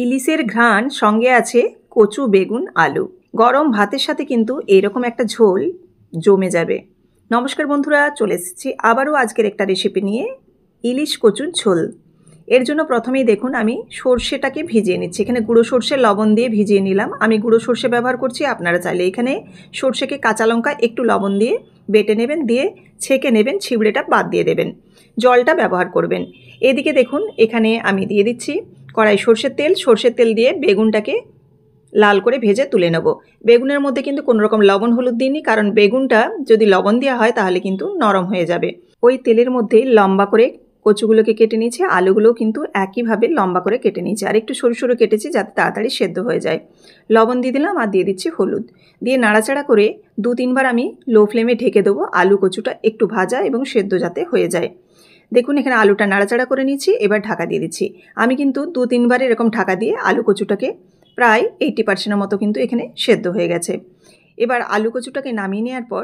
ইলিশের ঘ্রাণ সঙ্গে আছে কচু, বেগুন, আলু। গরম ভাতের সাথে কিন্তু এরকম একটা ঝোল জমে যাবে। নমস্কার বন্ধুরা, চলে এসেছি আবারও আজকের একটা রেসিপি নিয়ে, ইলিশ কচুর ঝোল। এর জন্য প্রথমেই দেখুন আমি সর্ষেটাকে ভিজিয়ে নিচ্ছি। এখানে গুঁড়ো সর্ষে লবণ দিয়ে ভিজিয়ে নিলাম। আমি গুঁড়ো সর্ষে ব্যবহার করছি, আপনারা চাইলে এখানে সর্ষেকে কাঁচা লঙ্কা একটু লবণ দিয়ে বেটে নেবেন, দিয়ে ছেঁকে নেবেন, ছিবড়েটা বাদ দিয়ে দেবেন, জলটা ব্যবহার করবেন। এদিকে দেখুন এখানে আমি দিয়ে দিচ্ছি কড়াই সর্ষের তেল দিয়ে বেগুনটাকে লাল করে ভেজে তুলে নেব। বেগুনের মধ্যে কিন্তু কোনো রকম লবণ হলুদ দিইনি, কারণ বেগুনটা যদি লবণ দেওয়া হয় তাহলে কিন্তু নরম হয়ে যাবে। ওই তেলের মধ্যেই লম্বা করে কচুগুলোকে কেটে নিয়েছি, আলুগুলোও কিন্তু একইভাবে লম্বা করে কেটে নিয়েছি, আর একটু সরু সরু কেটেছি যাতে তাড়াতাড়ি সেদ্ধ হয়ে যায়। লবণ দিয়ে দিলাম আর দিয়ে দিচ্ছি হলুদ, দিয়ে নাড়াচাড়া করে 2-3 বার আমি লো ফ্লেমে ঢেকে দেবো, আলু কচুটা একটু ভাজা এবং সেদ্ধ যাতে হয়ে যায়। দেখুন এখানে আলুটা নাড়াচাড়া করে নিয়েছি, এবার ঢাকা দিয়ে দিচ্ছি। আমি কিন্তু 2-3 বার এরকম ঢাকা দিয়ে আলু কচুটাকে প্রায় 80% মতো কিন্তু এখানে সেদ্ধ হয়ে গেছে। এবার আলু কচুটাকে নামিয়ে নেওয়ার পর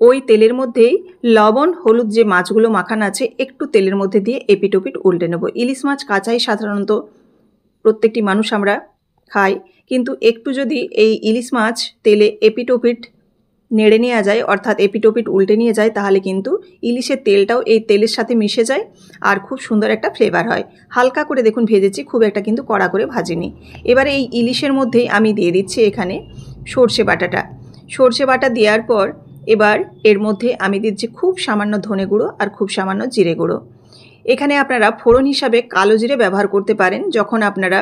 ওই তেলের মধ্যেই লবণ হলুদ যে মাছগুলো মাখানো আছে একটু তেলের মধ্যে দিয়ে এপিট ওপিট উল্টে নেব। ইলিশ মাছ কাঁচাই সাধারণত প্রত্যেকটি মানুষ আমরা খাই, কিন্তু একটু যদি এই ইলিশ মাছ তেলে এপিট ওপিট নেড়ে নেওয়া যায়, অর্থাৎ এপিট ওপিট উল্টে নিয়ে যায়, তাহলে কিন্তু ইলিশের তেলটাও এই তেলের সাথে মিশে যায় আর খুব সুন্দর একটা ফ্লেভার হয়। হালকা করে দেখুন ভেজেছি, খুব একটা কিন্তু কড়া করে ভাজিনি। এবারে এই ইলিশের মধ্যেই আমি দিয়ে দিচ্ছি এখানে সর্ষে বাটা দেওয়ার পর এবার এর মধ্যে আমি দিচ্ছি খুব সামান্য ধনে গুঁড়ো আর খুব সামান্য জিরে গুঁড়ো। এখানে আপনারা ফোড়ন হিসাবে কালো জিরে ব্যবহার করতে পারেন। যখন আপনারা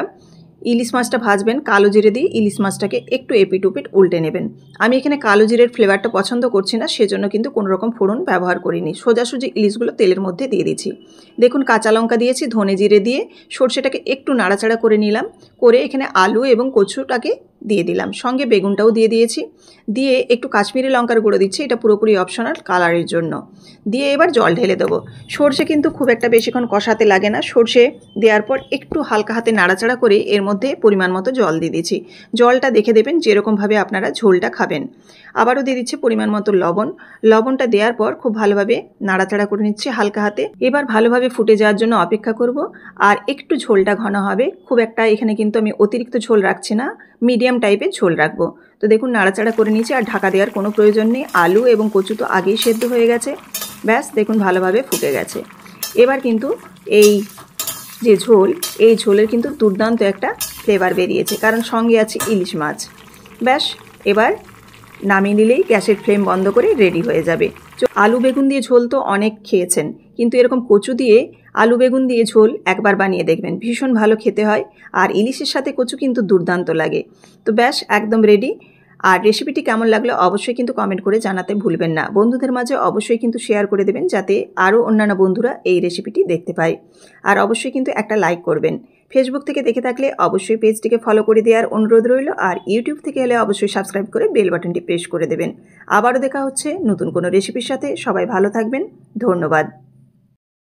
ইলিশ মাছটা ভাজবেন, কালো জিরে দিয়ে ইলিশ মাছটাকে একটু এপিট ওপিট উল্টে নেবেন। আমি এখানে কালো জিরের ফ্লেভারটা পছন্দ করছি না, সেজন্য কিন্তু কোনো রকম ফোড়ন ব্যবহার করিনি, সোজাসুজি ইলিশগুলো তেলের মধ্যে দিয়ে দিচ্ছি। দেখুন কাঁচা লঙ্কা দিয়েছি, ধনে জিরে দিয়ে সর্ষেটাকে একটু নাড়াচাড়া করে নিলাম, করে এখানে আলু এবং কচুটাকে দিয়ে দিলাম, সঙ্গে বেগুনটাও দিয়ে দিয়েছি, দিয়ে একটু কাশ্মীরি লঙ্কার গুঁড়ো দিচ্ছি, এটা পুরোপুরি অপশনাল কালারের জন্য, দিয়ে এবার জল ঢেলে দেবো। সর্ষে কিন্তু খুব একটা বেশিক্ষণ কষাতে লাগে না। সর্ষে দেওয়ার পর একটু হালকা হাতে নাড়াচাড়া করে এর মধ্যে পরিমাণ মতো জল দিয়ে দিচ্ছি। জলটা দেখে দেবেন যেরকমভাবে আপনারা ঝোলটা খাবেন। আবারও দিয়ে দিচ্ছি পরিমাণ মতো লবণটা দেওয়ার পর খুব ভালোভাবে নাড়াচাড়া করে নিচ্ছি হালকা হাতে। এবার ভালোভাবে ফুটে যাওয়ার জন্য অপেক্ষা করব, আর একটু ঝোলটা ঘন হবে, খুব একটা এখানে কিন্তু আমি অতিরিক্ত ঝোল রাখছি না, মিডিয়াম টাইপের ঝোল রাখবো। তো দেখুন নাড়াচাড়া করে নিয়েছি, আর ঢাকা দেওয়ার কোনো প্রয়োজন নেই, আলু এবং কচু তো আগেই সেদ্ধ হয়ে গেছে। ব্যাস দেখুন ভালোভাবে ফুটে গেছে। এবার কিন্তু এই যে ঝোল, এই ঝোলের কিন্তু দুর্দান্ত একটা ফ্লেভার বেরিয়েছে, কারণ সঙ্গে আছে ইলিশ মাছ। ব্যাস এবার নামিয়ে নিলেই গ্যাসের ফ্লেম বন্ধ করে রেডি হয়ে যাবে। আলু বেগুন দিয়ে ঝোল তো অনেক খেয়েছেন, কিন্তু এরকম কচু দিয়ে আলু বেগুন দিয়ে ঝোল একবার বানিয়ে দেখবেন, ভীষণ ভালো খেতে হয়, আর ইলিশের সাথে কচু কিন্তু দুর্দান্ত লাগে। তো ব্যাস একদম রেডি। আর রেসিপিটি কেমন লাগলো অবশ্যই কিন্তু কমেন্ট করে জানাতে ভুলবেন না। বন্ধুদের মাঝে অবশ্যই কিন্তু শেয়ার করে দেবেন, যাতে আরও অন্যান্য বন্ধুরা এই রেসিপিটি দেখতে পায়। আর অবশ্যই কিন্তু একটা লাইক করবেন। ফেসবুক থেকে দেখে থাকলে অবশ্যই পেজটিকে ফলো করে দেওয়ার অনুরোধ রইল, আর ইউটিউব থেকে এলে অবশ্যই সাবস্ক্রাইব করে বেল বাটনটি প্রেস করে দেবেন। আবারও দেখা হচ্ছে নতুন কোনো রেসিপির সাথে। সবাই ভালো থাকবেন, ধন্যবাদ।